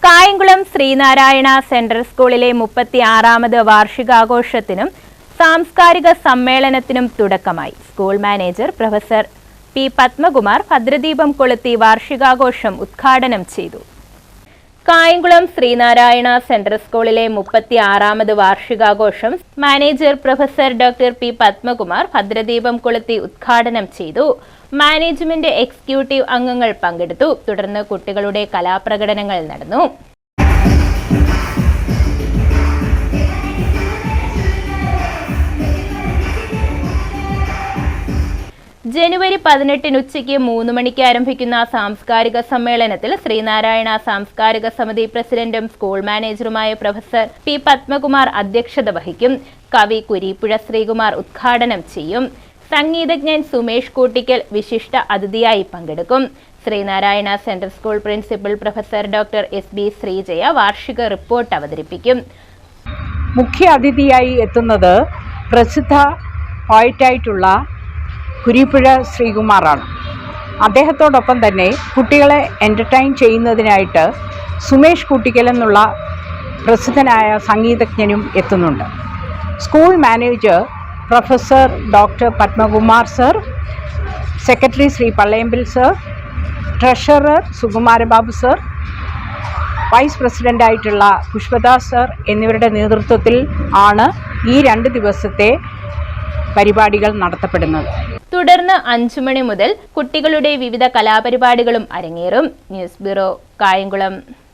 Kayamkulam Sreenarayana central സ്കൂളിലെ 36ാമത് വാർഷികാഘോഷത്തിനും സാംസ്കാരിക സമ്മേളനത്തിനും തുടക്കമായി. School manager professor P Padmakumar ഭദ്രദീപം കൊളുത്തി വാർഷികാഘോഷം ഉദ്ഘാടനം ചെയ്തു. കായംകുളം ശ്രീനാരായണ സെൻട്രൽ സ്കൂളിലെ 36ാമത് വാർഷികാഘോഷം manager professor doctor P Padmakumar ഭദ്രദീപം കൊളുത്തി ഉദ്ഘാടനം ചെയ്തു. മാനേജ്മെന്റ് എക്സിക്യൂട്ടീവ് അംഗങ്ങൾ പങ്കെടുത്തു. തുടർന്ന് കുട്ടികളുടെ കലാപ്രകടനങ്ങൾ നടന്നു. ജനുവരി 18 ഉച്ചയ്ക്ക് 3 മണിക്ക് ആരംഭിക്കുന്ന സാംസ്കാരിക സമ്മേളനത്തിൽ ശ്രീനാരായണ സാംസ്കാരിക സമിതി പ്രസിഡന്റും സ്കൂൾ മാനേജറുമായ പ്രൊഫസർ പി പത്മകുമാർ അധ്യക്ഷത വഹിക്കും. കവി കുരീപ്പുഴ ശ്രീകുമാർ ഉദ്ഘാടനം ചെയ്യും. സംഗീതജ്ഞൻ സുമേഷ് കൂട്ടിക്കൽ വിശിഷ്ട അതിഥിയായി പങ്കെടുക്കും. Sreenarayana central school principal professor doctor S B. Sreejaya വാർഷിക റിപ്പോർട്ട് അവതരിപ്പിക്കും. മുഖ്യ അതിഥിയായി എത്തുന്നത് പ്രസിദ്ധ പോയറ്റായിട്ടുള്ള കുരീപ്പുഴ ശ്രീകുമാറാണ്. അദ്ദേഹത്തോടൊപ്പം തന്നെ കുട്ടികളെ എൻ്റർടൈൻ ചെയ്യുന്നതിനായിട്ട് സുമേഷ് കൂട്ടിക്കൽ എന്നുള്ള പ്രസിദ്ധനായ സംഗീതജ്ഞനും എത്തുന്നുണ്ട്. School manager professor doctor Padmakumar sir, secretary Shri Pallayampil sir, treasurer Sukumarababu sir, vice പ്രസിഡൻ്റായിട്ടുള്ള പുഷ്പദാസ് സർ എന്നിവരുടെ നേതൃത്വത്തിൽ ആണ് ഈ 2 ദിവസത്തെ പരിപാടികൾ നടത്തപ്പെടുന്നത്. തുടർന്ന് 5 മണി മുതൽ കുട്ടികളുടെ വിവിധ കലാപരിപാടികളും അരങ്ങേറും. News bureau, Kayamkulam.